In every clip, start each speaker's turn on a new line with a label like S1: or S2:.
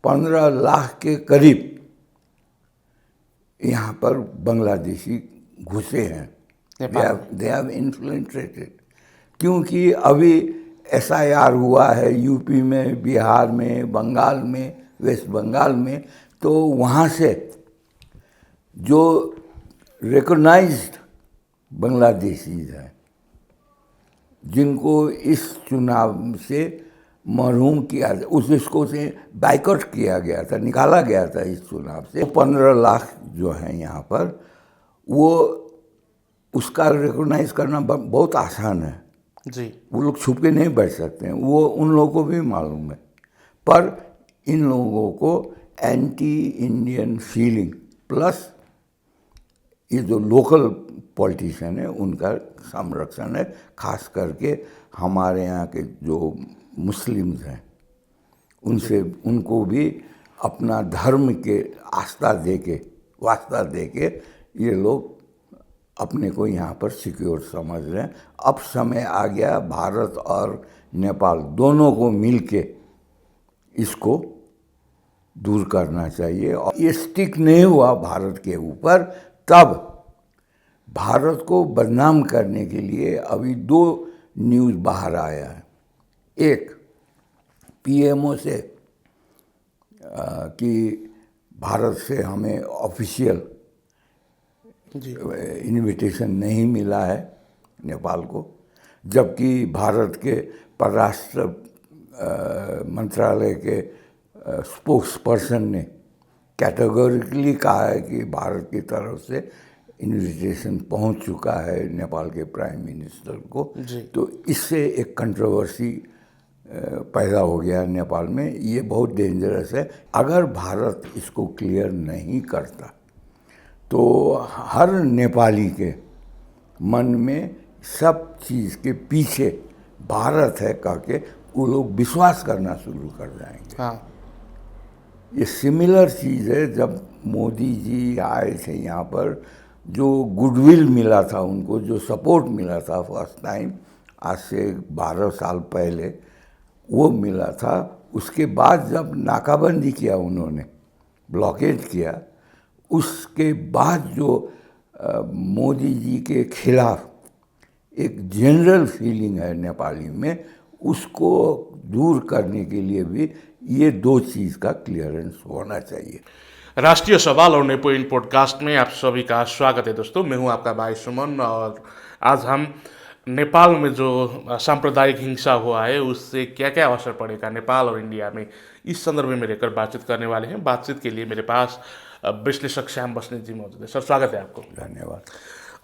S1: 15 लाख के करीब यहाँ पर बांग्लादेशी घुसे हैं। दे हैव इन्फ्लिल्ट्रेटेड, क्योंकि अभी SIR हुआ है यूपी में, बिहार में, बंगाल में, वेस्ट बंगाल में, तो वहाँ से जो रिकॉग्नाइज्ड बांग्लादेशीज हैं जिनको इस चुनाव से महरूम किया, उस इसको से बाइकआउट किया गया था, निकाला गया था इस चुनाव से, 15 लाख जो हैं यहाँ पर, वो उसका रिकॉग्नाइज करना बहुत आसान है
S2: जी।
S1: वो लोग छुप के नहीं बैठ सकते हैं, वो उन लोगों को भी मालूम है। पर इन लोगों को एंटी इंडियन फीलिंग प्लस ये जो लोकल पॉलिटिशियन है उनका संरक्षण है, खास करके हमारे यहाँ के जो मुस्लिम्स हैं उनसे, उनको भी अपना धर्म के वास्ता दे के ये लोग अपने को यहाँ पर सिक्योर समझ रहे हैं। अब समय आ गया भारत और नेपाल दोनों को मिलके इसको दूर करना चाहिए। और ये स्टिक नहीं हुआ भारत के ऊपर, तब भारत को बदनाम करने के लिए अभी 2 न्यूज़ बाहर आया है। एक PMO से कि भारत से हमें ऑफिशियल इनविटेशन नहीं मिला है नेपाल को, जबकि भारत के परराष्ट्र मंत्रालय के स्पोक्स पर्सन ने कैटेगोरिकली कहा है कि भारत की तरफ से इनविटेशन पहुंच चुका है नेपाल के प्राइम मिनिस्टर को। तो इससे एक कंट्रोवर्सी पैदा हो गया नेपाल में। ये बहुत डेंजरस है। अगर भारत इसको क्लियर नहीं करता तो हर नेपाली के मन में सब चीज़ के पीछे भारत है कह के वो लोग विश्वास करना शुरू कर जाएंगे।
S2: हाँ।
S1: ये सिमिलर चीज़ है जब मोदी जी आए थे यहाँ पर, जो गुडविल मिला था उनको, जो सपोर्ट मिला था फर्स्ट टाइम आज से 12 साल पहले, वो मिला था। उसके बाद जब नाकाबंदी किया उन्होंने, ब्लॉकेज किया, उसके बाद जो मोदी जी के खिलाफ एक जनरल फीलिंग है नेपाली में, उसको दूर करने के लिए भी ये 2 चीज़ का क्लियरेंस होना चाहिए।
S2: राष्ट्रीय सवाल और नेपो इन पॉडकास्ट में आप सभी का स्वागत है दोस्तों। मैं हूं आपका भाई सुमन और आज हम नेपाल में जो सांप्रदायिक हिंसा हुआ है उससे क्या क्या असर पड़ेगा नेपाल और इंडिया में, इस संदर्भ में लेकर बातचीत करने वाले हैं। बातचीत के लिए मेरे पास विश्लेषक श्याम बस्नेत जी मौजूद है। सर, स्वागत है आपको।
S1: धन्यवाद।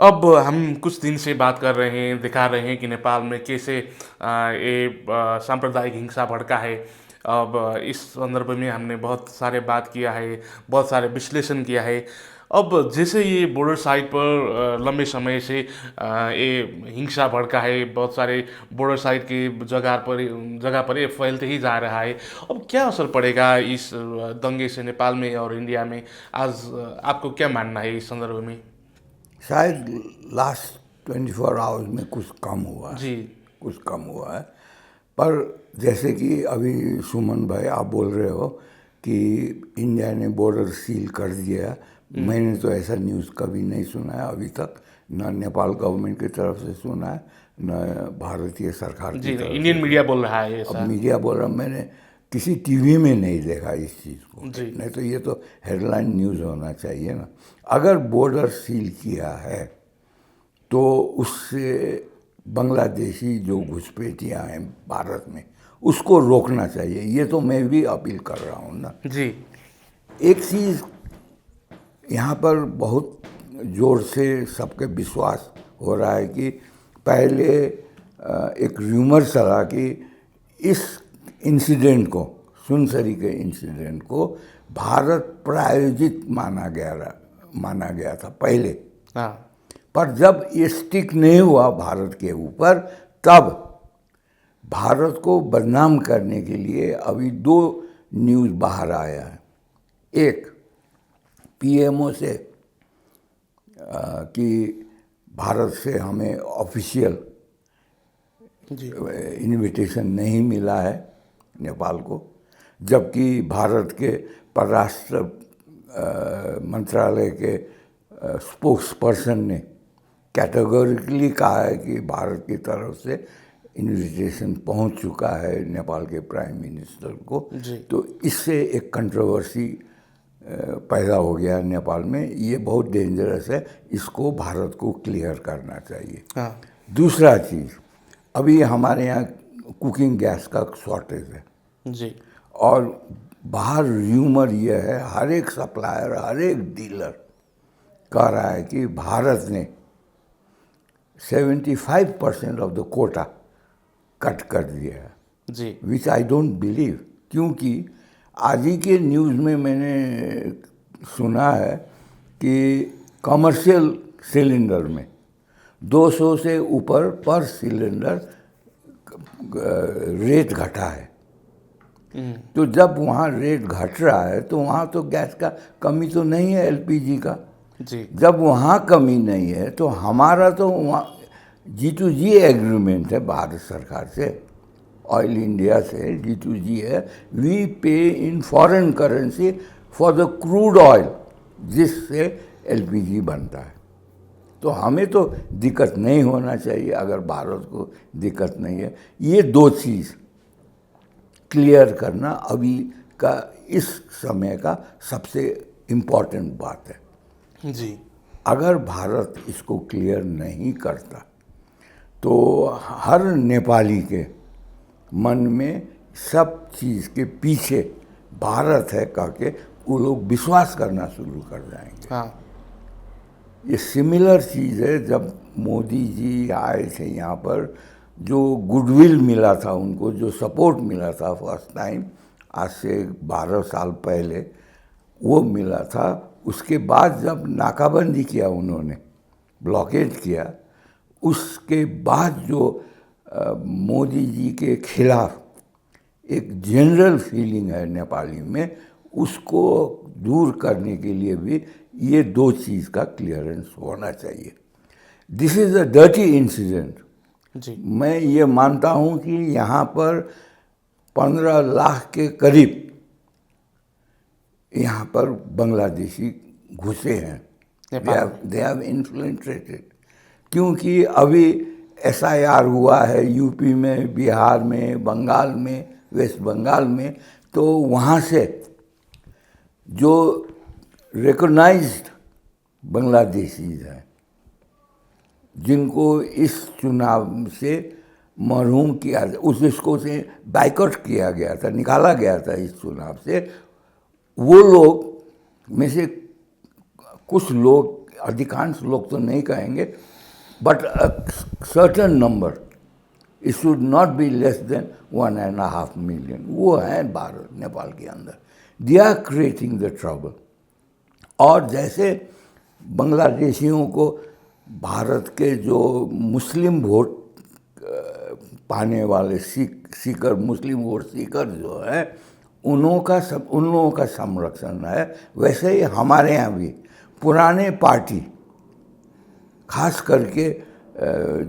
S2: अब हम कुछ दिन से बात कर रहे हैं, दिखा रहे हैं कि नेपाल में कैसे ये सांप्रदायिक हिंसा भड़का है। अब इस संदर्भ में हमने बहुत सारे बात किया है, बहुत सारे विश्लेषण किया है। अब जैसे ये बॉर्डर साइड पर लंबे समय से ये हिंसा भड़का है, बहुत सारे बॉर्डर साइड के जगह पर ये फैलते ही जा रहा है। अब क्या असर पड़ेगा इस दंगे से नेपाल में और इंडिया में? आज आपको क्या मानना है इस संदर्भ में?
S1: शायद लास्ट 24 आवर्स में कुछ कम हुआ है
S2: जी,
S1: कुछ कम हुआ है। पर जैसे कि अभी सुमन भाई आप बोल रहे हो कि इंडिया ने बॉर्डर सील कर दिया, मैंने तो ऐसा न्यूज़ कभी नहीं सुना है अभी तक, न नेपाल गवर्नमेंट की तरफ से सुना है न भारतीय सरकार की तरफ से।
S2: इंडियन मीडिया बोल रहा है ऐसा।
S1: अब मीडिया बोल रहा, मैंने किसी टीवी में नहीं देखा इस चीज़ को। नहीं तो ये तो हेडलाइन न्यूज़ होना चाहिए ना। अगर बॉर्डर सील किया है तो उससे बांग्लादेशी जो घुसपैठियाँ हैं भारत में, उसको रोकना चाहिए। ये तो मैं भी अपील कर रहा हूँ ना
S2: जी।
S1: एक चीज़ यहाँ पर बहुत ज़ोर से सबके विश्वास हो रहा है कि पहले एक र्यूमर चला कि इस इंसिडेंट को, सुनसरी के इंसिडेंट को भारत प्रायोजित माना गया था पहले।
S2: हाँ।
S1: पर जब ये स्टिक नहीं हुआ भारत के ऊपर, तब भारत को बदनाम करने के लिए अभी 2 न्यूज़ बाहर आया है। एक PMO से कि भारत से हमें ऑफिशियल इनविटेशन नहीं मिला है नेपाल को, जबकि भारत के परराष्ट्र मंत्रालय के स्पोक्स पर्सन ने कैटेगोरिकली कहा है कि भारत की तरफ से इन्विटेशन पहुंच चुका है नेपाल के प्राइम मिनिस्टर को।
S2: जी।
S1: तो इससे एक कंट्रोवर्सी पैदा हो गया नेपाल में। ये बहुत डेंजरस है, इसको भारत को क्लियर करना चाहिए।
S2: हाँ।
S1: दूसरा चीज़, अभी हमारे यहाँ कुकिंग गैस का शॉर्टेज है
S2: जी।
S1: और बाहर र्यूमर ये है, हर एक सप्लायर, हर एक डीलर कह रहा है कि भारत ने 75% ऑफ द कोटा कट कर दिया है।
S2: जी।
S1: विच आई डोंट बिलीव, क्योंकि आज ही के न्यूज़ में मैंने सुना है कि कमर्शियल सिलेंडर में 200 से ऊपर पर सिलेंडर रेट घटा है। तो जब वहाँ रेट घट रहा है तो वहाँ तो गैस का कमी तो नहीं है, एलपीजी का।
S2: जी।
S1: जब वहाँ कमी नहीं है तो हमारा तो वहाँ G2G एग्रीमेंट है भारत सरकार से, ऑयल इंडिया से G2G है। वी पे in foreign currency for the crude oil जिससे एलपीजी बनता है। तो हमें तो दिक्कत नहीं होना चाहिए, अगर भारत को दिक्कत नहीं है। ये दो चीज़ क्लियर करना अभी का इस समय का सबसे इम्पॉर्टेंट बात है।
S2: जी।
S1: अगर भारत इसको क्लियर नहीं करता तो हर नेपाली के मन में सब चीज़ के पीछे भारत है कह के वो लोग विश्वास करना शुरू कर जाएंगे।
S2: हाँ।
S1: ये सिमिलर चीज़ है, जब मोदी जी आए थे यहाँ पर, जो गुडविल मिला था उनको, जो सपोर्ट मिला था फर्स्ट टाइम आज से 12 साल पहले, वो मिला था। उसके बाद जब नाकाबंदी किया उन्होंने, ब्लॉकेज किया, उसके बाद जो मोदी जी के खिलाफ एक जनरल फीलिंग है नेपाली में, उसको दूर करने के लिए भी ये दो चीज़ का क्लियरेंस होना चाहिए। This is a dirty incident.
S2: जी।
S1: मैं ये मानता हूँ कि यहाँ पर 15 लाख के करीब यहाँ पर बांग्लादेशी घुसे हैं। दे हैव इन्फ्लिल्ट्रेटेड, क्योंकि अभी SIR हुआ है यूपी में, बिहार में, बंगाल में, वेस्ट बंगाल में। तो वहाँ से जो रिकॉग्नाइज्ड बांग्लादेशीज हैं, जिनको इस चुनाव से महरूम किया, उस इसको से बाइकआउट किया गया था, निकाला गया था इस चुनाव से, वो लोग में से कुछ लोग, अधिकांश लोग तो नहीं कहेंगे, but certain number, it should not be less than 1.5 million, वो हैं भारत नेपाल के अंदर। They are creating the trouble. और जैसे बांग्लादेशियों को भारत के जो मुस्लिम वोट पाने वाले सीकर, मुस्लिम वोट सीकर जो है, उन लोगों का संरक्षण है, वैसे ही हमारे यहाँ भी पुराने पार्टी, खास करके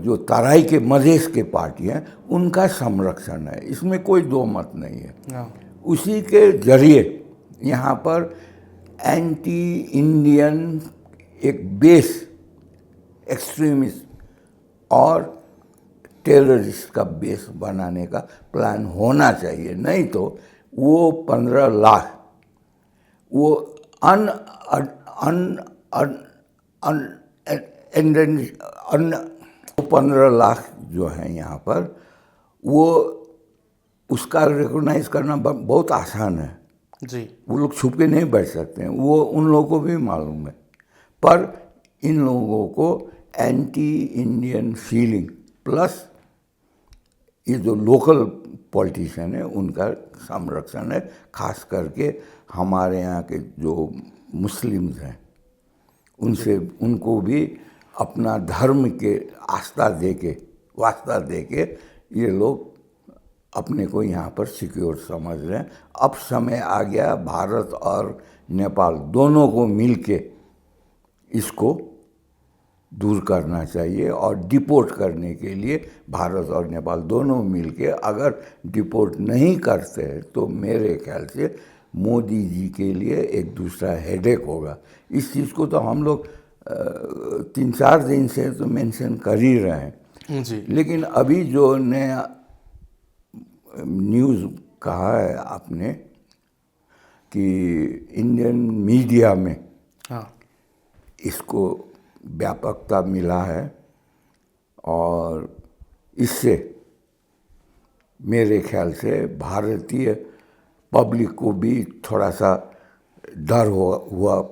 S1: जो तराई के मधेश के पार्टी हैं, उनका संरक्षण है, इसमें कोई दो मत नहीं है। उसी के जरिए यहाँ पर एंटी इंडियन एक बेस एक्सट्रीमिस्ट और टेररिस्ट का बेस बनाने का प्लान होना चाहिए। नहीं तो वो 15 लाख वो 15 लाख जो हैं यहाँ पर, वो उसका रिकॉग्नाइज करना बहुत आसान है।
S2: जी।
S1: वो लोग छुप के नहीं बैठ सकते हैं, वो उन लोगों को भी मालूम है। पर इन लोगों को एंटी इंडियन फीलिंग प्लस ये जो लोकल पॉलिटिशियन है उनका संरक्षण है। खास करके हमारे यहाँ के जो मुस्लिम्स हैं, उनसे, उनको भी अपना धर्म के वास्ता दे के ये लोग अपने को यहाँ पर सिक्योर समझ रहे हैं। अब समय आ गया भारत और नेपाल दोनों को मिलके इसको दूर करना चाहिए और डिपोर्ट करने के लिए भारत और नेपाल दोनों मिलके अगर डिपोर्ट नहीं करते हैं तो मेरे ख्याल से मोदी जी के लिए एक दूसरा हेडेक होगा। इस चीज़ को तो हम लोग 3-4 दिन से तो मेंशन कर ही रहे हैं।
S2: जी
S1: लेकिन अभी जो नया न्यूज़ कहा है आपने कि इंडियन मीडिया में
S2: हाँ
S1: इसको व्यापकता मिला है और इससे मेरे ख्याल से भारतीय पब्लिक को भी थोड़ा सा डर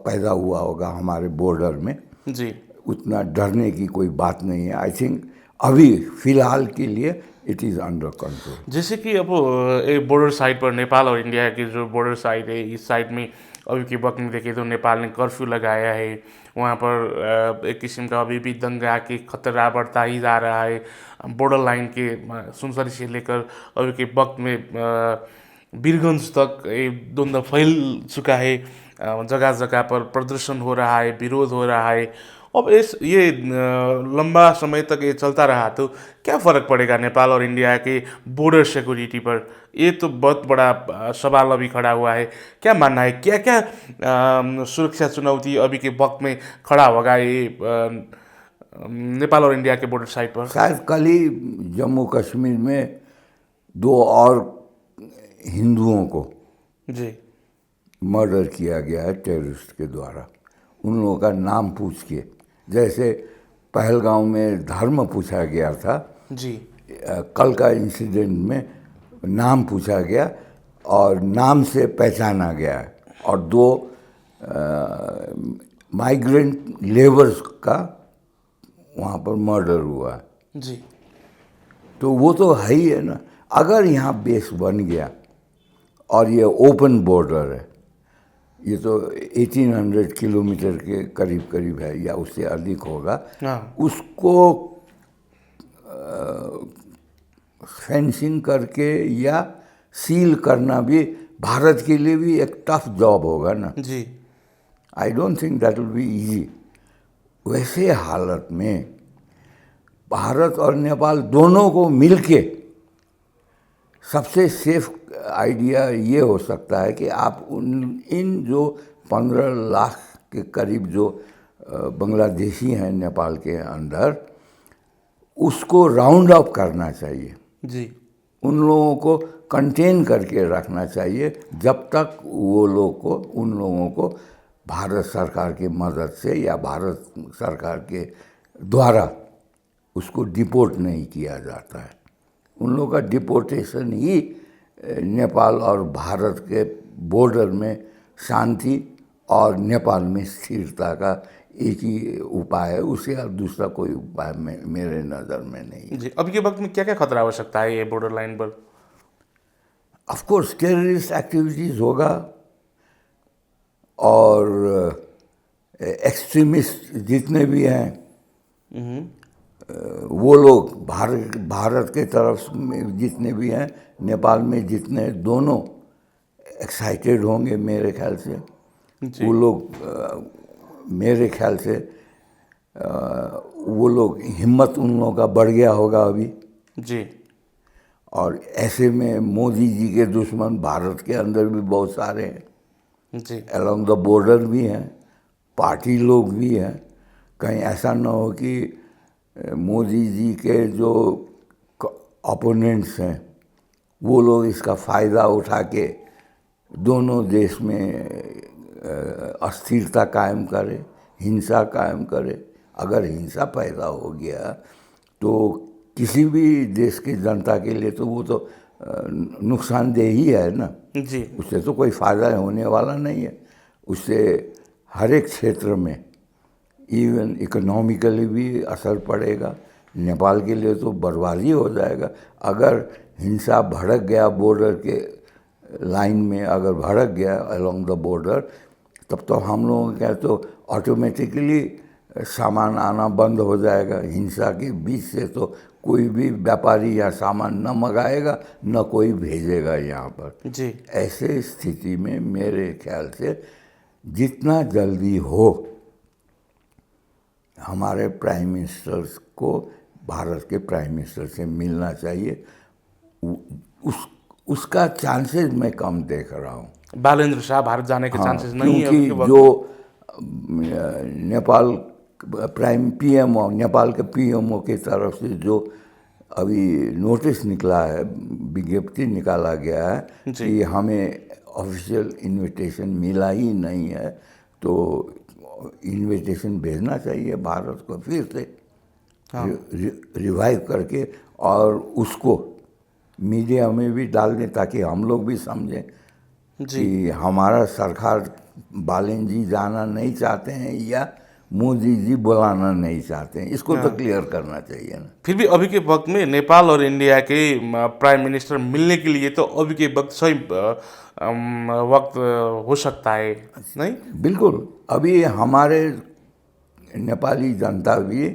S1: पैदा हुआ होगा हमारे बॉर्डर में।
S2: जी
S1: उतना डरने की कोई बात नहीं है। आई थिंक अभी फ़िलहाल के लिए इट इज़ अंडर कंट्रोल।
S2: जैसे कि अब एक बॉर्डर साइड पर नेपाल और इंडिया की जो बॉर्डर साइड है, इस साइड में अभी के वक्त में देखें तो नेपाल ने कर्फ्यू लगाया है। वहाँ पर एक किस्म का अभी भी दंगा के खतरा बढ़ता ही जा रहा है। बॉर्डर लाइन के सुनसरी से लेकर अभी के वक्त में वीरगंज तक ये द्वंद्व फैल चुका है। जगह जगह पर प्रदर्शन हो रहा है, विरोध हो रहा है। अब ये लंबा समय तक ये चलता रहा तो क्या फ़र्क पड़ेगा नेपाल और इंडिया के बॉर्डर सिक्योरिटी पर? ये तो बहुत बड़ा सवाल अभी खड़ा हुआ है। क्या मानना है, क्या क्या सुरक्षा चुनौती अभी के वक्त में खड़ा होगा ये नेपाल और इंडिया के बॉर्डर साइड पर?
S1: शायद कल ही जम्मू कश्मीर में 2 और हिंदुओं को
S2: जी
S1: मर्डर किया गया है टेररिस्ट के द्वारा। उन लोगों का नाम पूछ के, जैसे पहलगांव में धर्म पूछा गया था,
S2: जी
S1: कल का इंसिडेंट में नाम पूछा गया और नाम से पहचाना गया है और 2 माइग्रेंट लेबर्स का वहाँ पर मर्डर हुआ है।
S2: जी
S1: तो वो तो है ही है ना। अगर यहाँ बेस बन गया और ये ओपन बॉर्डर है, ये तो 1800 किलोमीटर के करीब करीब है या उससे अधिक होगा,
S2: हाँ
S1: उसको फेंसिंग करके या सील करना भी भारत के लिए भी एक टफ जॉब होगा ना।
S2: जी
S1: I don't think that will be easy. वैसे हालत में भारत और नेपाल दोनों को मिलके सबसे सेफ आइडिया ये हो सकता है कि आप इन जो 15 लाख के करीब जो बांग्लादेशी हैं नेपाल के अंदर, उसको राउंड अप करना चाहिए।
S2: जी
S1: उन लोगों को कंटेन करके रखना चाहिए जब तक उन लोगों को भारत सरकार की मदद से या भारत सरकार के द्वारा उसको डिपोर्ट नहीं किया जाता है। उन लोगों का डिपोर्टेशन ही नेपाल और भारत के बॉर्डर में शांति और नेपाल में स्थिरता का एक ही उपाय है। उससे अब दूसरा कोई उपाय मेरे नज़र में नहीं।
S2: जी अभी के वक्त में क्या क्या खतरा हो सकता है ये बॉर्डर लाइन पर?
S1: ऑफ कोर्स टेररिस्ट एक्टिविटीज़ होगा और एक्सट्रीमिस्ट जितने भी हैं वो लोग भारत के तरफ में जितने भी हैं, नेपाल में जितने, दोनों एक्साइटेड होंगे मेरे ख्याल से। वो लोग मेरे ख्याल से वो लोग हिम्मत उन लोगों का बढ़ गया होगा अभी।
S2: जी
S1: और ऐसे में मोदी जी के दुश्मन भारत के अंदर भी बहुत सारे हैं,
S2: जी
S1: अलोंग द बॉर्डर भी हैं, पार्टी लोग भी हैं। कहीं ऐसा ना हो कि मोदी जी के जो ओपोनेंट्स हैं वो लोग इसका फ़ायदा उठा के दोनों देश में अस्थिरता कायम करे, हिंसा कायम करे। अगर हिंसा पैदा हो गया तो किसी भी देश की जनता के लिए तो वो तो नुकसानदेह ही है ना।
S2: जी
S1: उससे तो कोई फ़ायदा होने वाला नहीं है। उससे हर एक क्षेत्र में इवन इकोनॉमिकली भी असर पड़ेगा। नेपाल के लिए तो बर्बादी हो जाएगा। अगर हिंसा भड़क गया बॉर्डर के लाइन में, अगर भड़क गया अलोंग द बॉर्डर, तब तो हम लोगों का तो ऑटोमेटिकली सामान आना बंद हो जाएगा। हिंसा के बीच से तो कोई भी व्यापारी यहाँ सामान न मंगाएगा न कोई भेजेगा यहाँ पर।
S2: जी
S1: ऐसे स्थिति में मेरे ख्याल से जितना जल्दी हो हमारे प्राइम मिनिस्टर्स को भारत के प्राइम मिनिस्टर से मिलना चाहिए। उ- उस उसका चांसेस मैं कम देख रहा हूँ।
S2: बालेंद्र शाह भारत जाने के
S1: हाँ,
S2: चांसेस नहीं है
S1: क्योंकि
S2: अभी के वक्त
S1: जो
S2: में।
S1: नेपाल प्राइम पीएमओ, नेपाल के पीएमओ की तरफ से जो अभी नोटिस निकला है, विज्ञप्ति निकाला गया है
S2: जी।
S1: कि हमें ऑफिशियल इनविटेशन मिला ही नहीं है, तो इनविटेशन भेजना चाहिए भारत को फिर से रिवाइव करके, और उसको मीडिया में भी डाल दें ताकि हम लोग भी समझें
S2: जी।
S1: कि हमारा सरकार बालन जी जाना नहीं चाहते हैं या मोदी जी बुलाना नहीं चाहते हैं। इसको तो क्लियर करना चाहिए ना।
S2: फिर भी अभी के वक्त में नेपाल और इंडिया के प्राइम मिनिस्टर मिलने के लिए तो अभी के वक्त सही वक्त हो सकता है, नहीं?
S1: बिल्कुल, अभी हमारे नेपाली जनता भी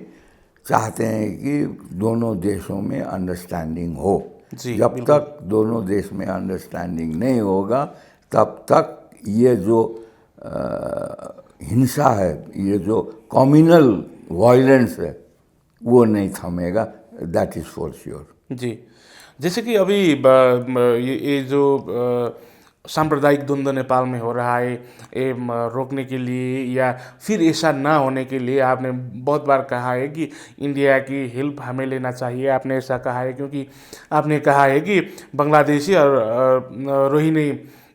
S1: चाहते हैं कि दोनों देशों में अंडरस्टैंडिंग हो।
S2: जी,
S1: जब
S2: बिल्कुल।
S1: तक दोनों देश में अंडरस्टैंडिंग नहीं होगा तब तक ये जो हिंसा है, ये जो कम्युनल वायलेंस है, वो नहीं थमेगा। That is for sure.
S2: जी। जैसे कि अभी ये जो सांप्रदायिक द्वंद्व नेपाल में हो रहा है, ये रोकने के लिए या फिर ऐसा ना होने के लिए आपने बहुत बार कहा है कि इंडिया की हेल्प हमें लेना चाहिए। आपने ऐसा कहा है क्योंकि आपने कहा है कि बांग्लादेशी और रोहिणी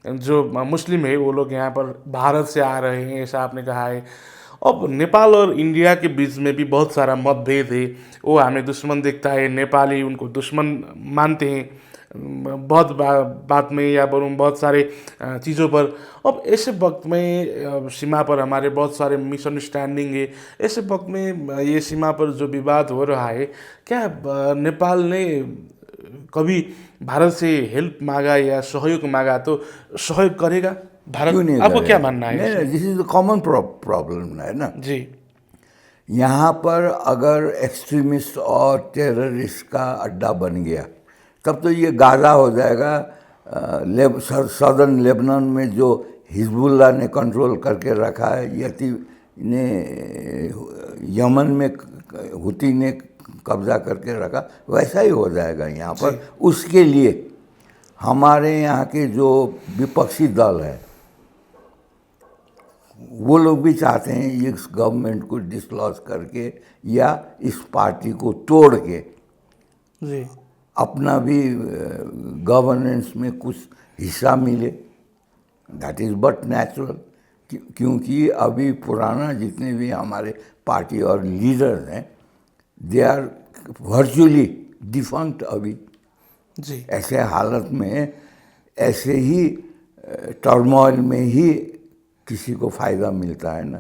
S2: जो मुस्लिम है वो लोग यहाँ पर भारत से आ रहे हैं, ऐसा आपने कहा है। अब नेपाल और इंडिया के बीच में भी बहुत सारा मतभेद है। वो हमें दुश्मन देखता है, नेपाली उनको दुश्मन मानते हैं बहुत बात में या बोलूँ बहुत सारे चीज़ों पर। अब ऐसे वक्त में सीमा पर हमारे बहुत सारे मिसअंडरस्टैंडिंग है। ऐसे वक्त में ये सीमा पर जो विवाद हो रहा है, क्या नेपाल ने कभी भारत से हेल्प मांगा या सहयोग मांगा तो सहयोग करेगा भारत?
S1: क्यों नहीं
S2: आपको क्या
S1: करेगा?
S2: मानना है
S1: नहीं,
S2: इसमें?
S1: दिस इज कॉमन प्रॉब्लम है ना।
S2: जी।
S1: यहाँ पर अगर एक्सट्रीमिस्ट और टेररिस्ट का अड्डा बन गया तब तो ये गाज़ा हो जाएगा। सदर्न लेबनान में जो हिजबुल्ला ने कंट्रोल करके रखा है, यती ने यमन में हुती ने कब्जा करके रखा, वैसा ही हो जाएगा यहाँ पर। उसके लिए हमारे यहाँ के जो विपक्षी दल है वो लोग भी चाहते हैं इस गवर्नमेंट को डिसलॉज करके या इस पार्टी को तोड़ के
S2: जी।
S1: अपना भी गवर्नेंस में कुछ हिस्सा मिले। दैट इज़ बट नेचुरल, क्योंकि अभी पुराना जितने भी हमारे पार्टी और लीडर्स हैं दे आर वर्चुअली डिफंक्ट अभी।
S2: जी।
S1: ऐसे हालत में, ऐसे ही टर्मोइल में ही किसी को फ़ायदा मिलता है ना,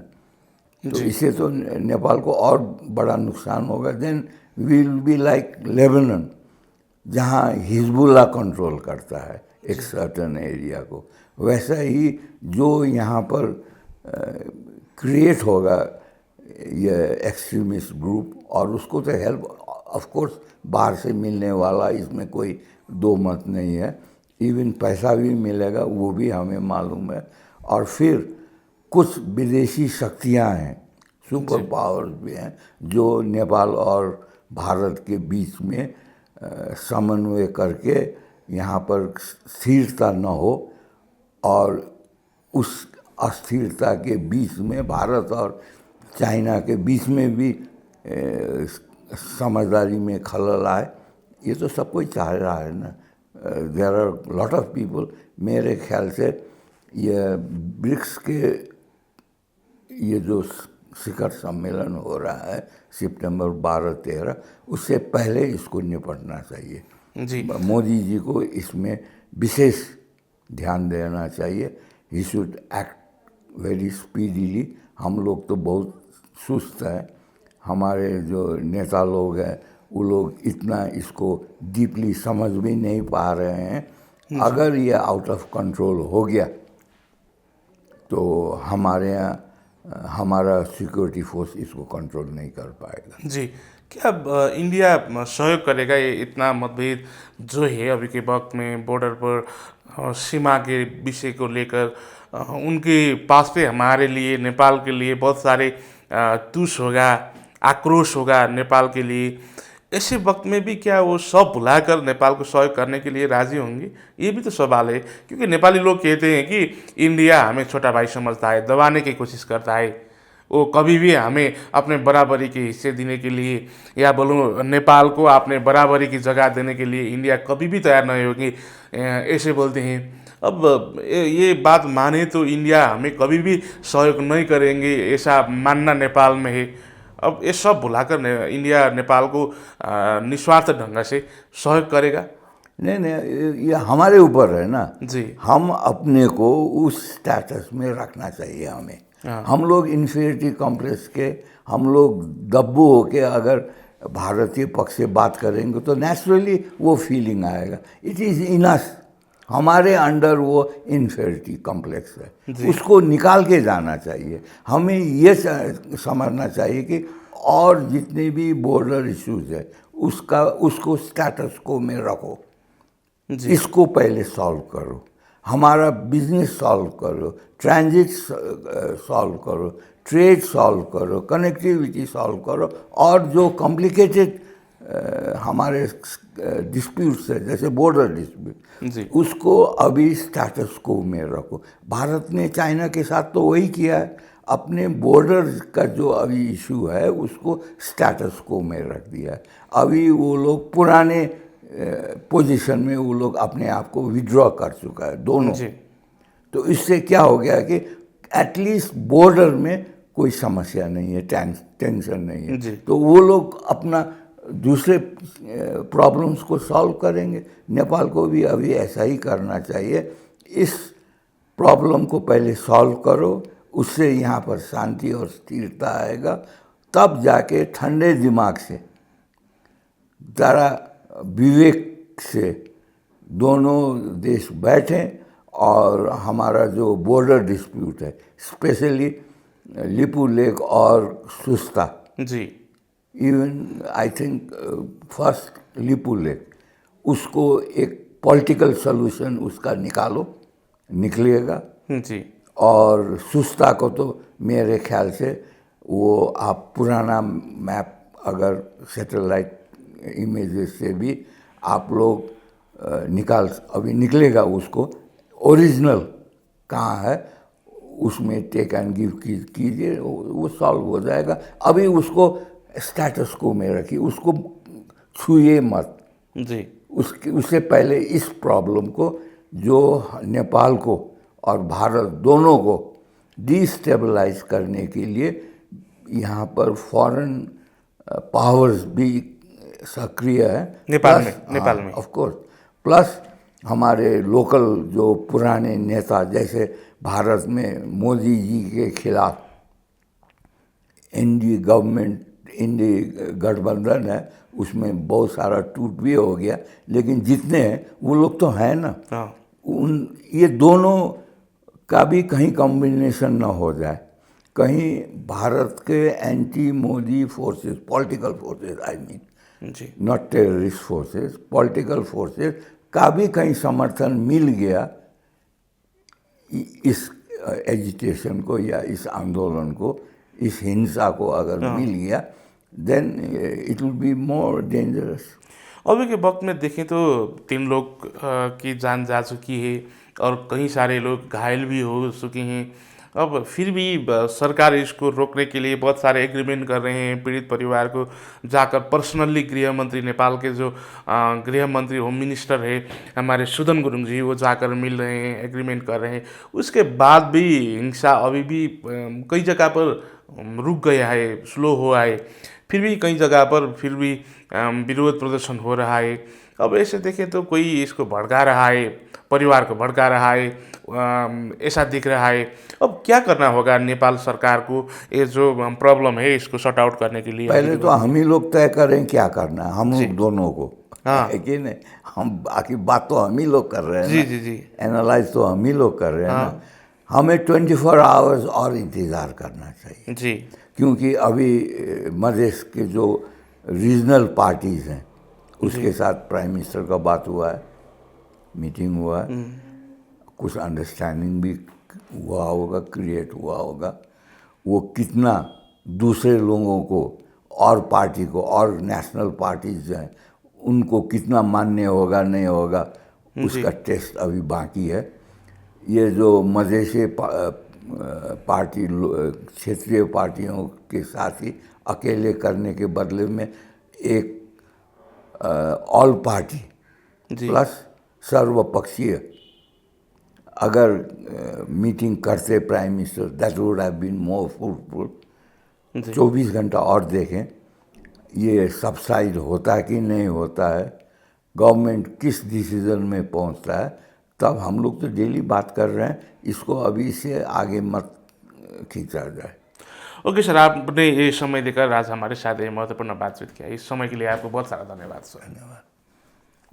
S1: तो इससे तो नेपाल को और बड़ा नुकसान होगा। Then will be like Lebanon, जहाँ हिजबुल्ला कंट्रोल करता है एक सर्टन एरिया को। वैसा ही जो यहाँ पर क्रिएट होगा ये एक्सट्रीमिस्ट ग्रुप, और उसको तो हेल्प ऑफ कोर्स बाहर से मिलने वाला, इसमें कोई दो मत नहीं है। इवन पैसा भी मिलेगा, वो भी हमें मालूम है। और फिर कुछ विदेशी शक्तियाँ हैं, सुपर पावर्स भी हैं, जो नेपाल और भारत के बीच में समन्वय करके यहाँ पर स्थिरता न हो, और उस अस्थिरता के बीच में भारत और चाइना के बीच में भी समझदारी में खलल आए। ये तो सब कोई चाह रहा है ना। There are lot of people. मेरे ख्याल से ये ब्रिक्स के ये जो शिखर सम्मेलन हो रहा है सितंबर 12-13, उससे पहले इसको निपटना चाहिए।
S2: जी।
S1: मोदी जी को इसमें विशेष ध्यान देना चाहिए। He should act very speedily. हम लोग तो बहुत सुस्त हैं, हमारे जो नेता लोग हैं वो लोग इतना इसको डीपली समझ भी नहीं पा रहे हैं। अगर ये आउट ऑफ कंट्रोल हो गया तो हमारे यहाँ हमारा सिक्योरिटी फोर्स इसको कंट्रोल नहीं कर पाएगा।
S2: जी। क्या इंडिया सहयोग करेगा ये इतना मतभेद जो है अभी के वक्त में बॉर्डर पर सीमा के विषय को लेकर? उनके पास पे हमारे लिए, नेपाल के लिए बहुत सारे टूल्स होगा, आक्रोश होगा नेपाल के लिए, ऐसे वक्त में भी क्या वो सब भुलाकर नेपाल को सहयोग करने के लिए राजी होंगे? ये भी तो सवाल है, क्योंकि नेपाली लोग कहते हैं कि इंडिया हमें छोटा भाई समझता है, दबाने की कोशिश करता है, वो कभी भी हमें अपने बराबरी के हिस्से देने के लिए, या बोलूँ नेपाल को अपने बराबरी की जगह देने के लिए इंडिया कभी भी तैयार नहीं होगी, ऐसे बोलते हैं। अब ये बात माने तो इंडिया हमें कभी भी सहयोग नहीं करेंगे ऐसा मानना नेपाल में है। अब ये सब भुलाकर इंडिया नेपाल को निस्वार्थ ढंग से सहयोग करेगा।
S1: नहीं नहीं, ये हमारे ऊपर है ना।
S2: जी।
S1: हम अपने को उस स्टेटस में रखना चाहिए हमें। हम लोग इन्फीरियरिटी कॉम्प्लेक्स के, हम लोग दब्बू होके अगर भारतीय पक्ष से बात करेंगे तो नेचुरली वो फीलिंग आएगा। इट इज़ इन अस, हमारे अंडर वो इन्फीरियरिटी कॉम्प्लेक्स है, उसको निकाल के जाना चाहिए। हमें ये समझना चाहिए कि और जितने भी बॉर्डर इश्यूज है उसको स्टेटस को में रखो, इसको पहले सॉल्व करो, हमारा बिजनेस सॉल्व करो, ट्रांजिट सॉल्व करो, ट्रेड सॉल्व करो, कनेक्टिविटी सॉल्व करो, और जो कॉम्प्लिकेटेड हमारे डिस्प्यूट्स है जैसे बॉर्डर डिस्प्यूट, उसको अभी स्टेटस को में रखो। भारत ने चाइना के साथ तो वही किया है, अपने बॉर्डर का जो अभी इशू है उसको स्टेटस को में रख दिया है। अभी वो लोग पुराने पोजीशन में वो लोग अपने आप को विड्रॉ कर चुका है दोनों। तो इससे क्या हो गया कि एटलीस्ट बॉर्डर में कोई समस्या नहीं है, टेंशन नहीं है, तो वो लोग अपना दूसरे प्रॉब्लम्स को सॉल्व करेंगे। नेपाल को भी अभी ऐसा ही करना चाहिए। इस प्रॉब्लम को पहले सॉल्व करो, उससे यहाँ पर शांति और स्थिरता आएगा, तब जाके ठंडे दिमाग से, ज़रा विवेक से दोनों देश बैठें और हमारा जो बॉर्डर डिस्प्यूट है, स्पेशली लिपू लेक और सुस्ता,
S2: जी,
S1: even I think first Lipulekh, उसको एक पॉलिटिकल सॉल्यूशन उसका निकलेगा।
S2: जी।
S1: और सुस्ता को तो मेरे ख्याल से वो आप पुराना मैप अगर सैटेलाइट इमेजेस से भी आप लोग अभी निकलेगा, उसको ओरिजिनल कहाँ है उसमें टेक एंड गिव कीजिए, वो सॉल्व हो जाएगा। अभी उसको स्टेटस को में रखिए, उसको छूइए मत।
S2: जी।
S1: उससे पहले इस प्रॉब्लम को, जो नेपाल को और भारत दोनों को डिस्टेबलाइज करने के लिए यहाँ पर फॉरेन पावर्स भी सक्रिय है नेपाल में ऑफ कोर्स, प्लस हमारे लोकल जो पुराने नेता, जैसे भारत में मोदी जी के खिलाफ इंडी गठबंधन है, उसमें बहुत सारा टूट भी हो गया, लेकिन जितने हैं वो लोग तो हैं ना। ये दोनों का भी कहीं कॉम्बिनेशन ना हो जाए, कहीं भारत के anti Modi forces, political forces, I mean not terrorist forces, political forces का भी कहीं समर्थन मिल गया इस एजिटेशन को या इस आंदोलन को, इस हिंसा को अगर मिल गया, then it will be more dangerous.
S2: अभी के वक्त में देखें तो 3 लोग की जान जा चुकी है और कई सारे लोग घायल भी हो चुके हैं। अब फिर भी सरकार इसको रोकने के लिए बहुत सारे एग्रीमेंट कर रहे हैं। पीड़ित परिवार को जाकर पर्सनली गृह मंत्री, नेपाल के जो गृह मंत्री, होम मिनिस्टर है हमारे सुदन गुरुङ जी, वो जाकर मिल रहे हैं, एग्रीमेंट कर रहे हैं। उसके बाद भी हिंसा अभी भी कई जगह पर रुक गया है, स्लो हुआ है। फिर भी कई जगह पर फिर भी विरोध प्रदर्शन हो रहा है। अब ऐसे देखें तो कोई इसको भड़का रहा है, परिवार को भड़का रहा है, ऐसा दिख रहा है। अब क्या करना होगा नेपाल सरकार को ये जो प्रॉब्लम है इसको सॉर्ट आउट करने के लिए?
S1: पहले तो हम ही लोग तय करें क्या करना है, हम लोग दोनों को, है कि नहीं? हम बाकी बात तो हम ही लोग कर रहे हैं, जी, एनालाइज तो हम ही लोग कर रहे हैं ना। हमें 24 आवर्स और इंतज़ार करना चाहिए
S2: जी,
S1: क्योंकि अभी मध्य के जो रीजनल पार्टीज़ हैं उसके साथ प्राइम मिनिस्टर का बात हुआ है, मीटिंग हुआ है, कुछ अंडरस्टैंडिंग भी हुआ होगा, क्रिएट हुआ होगा। वो कितना दूसरे लोगों को और पार्टी को, और नेशनल पार्टीज जो हैं उनको कितना मान्य होगा नहीं होगा, उसका टेस्ट अभी बाकी है। ये जो मज़े से पार्टी क्षेत्रीय पार्टियों के साथ ही अकेले करने के बदले में एक ऑल पार्टी
S2: जी
S1: प्लस सर्वपक्षीय अगर मीटिंग करते prime minister, that would have been more fruitful. 24 घंटा और देखें ये सबसाइड होता है कि नहीं होता है, गवर्नमेंट किस डिसीजन में पहुंचता है, तब हम लोग तो डेली बात कर रहे हैं, इसको अभी से आगे मत खींचा जाए।
S2: ओके सर, आपने ये समय देकर आज हमारे साथ ये महत्वपूर्ण बातचीत किया। इस समय के लिए आपको बहुत सारा धन्यवाद सर।
S1: धन्यवाद।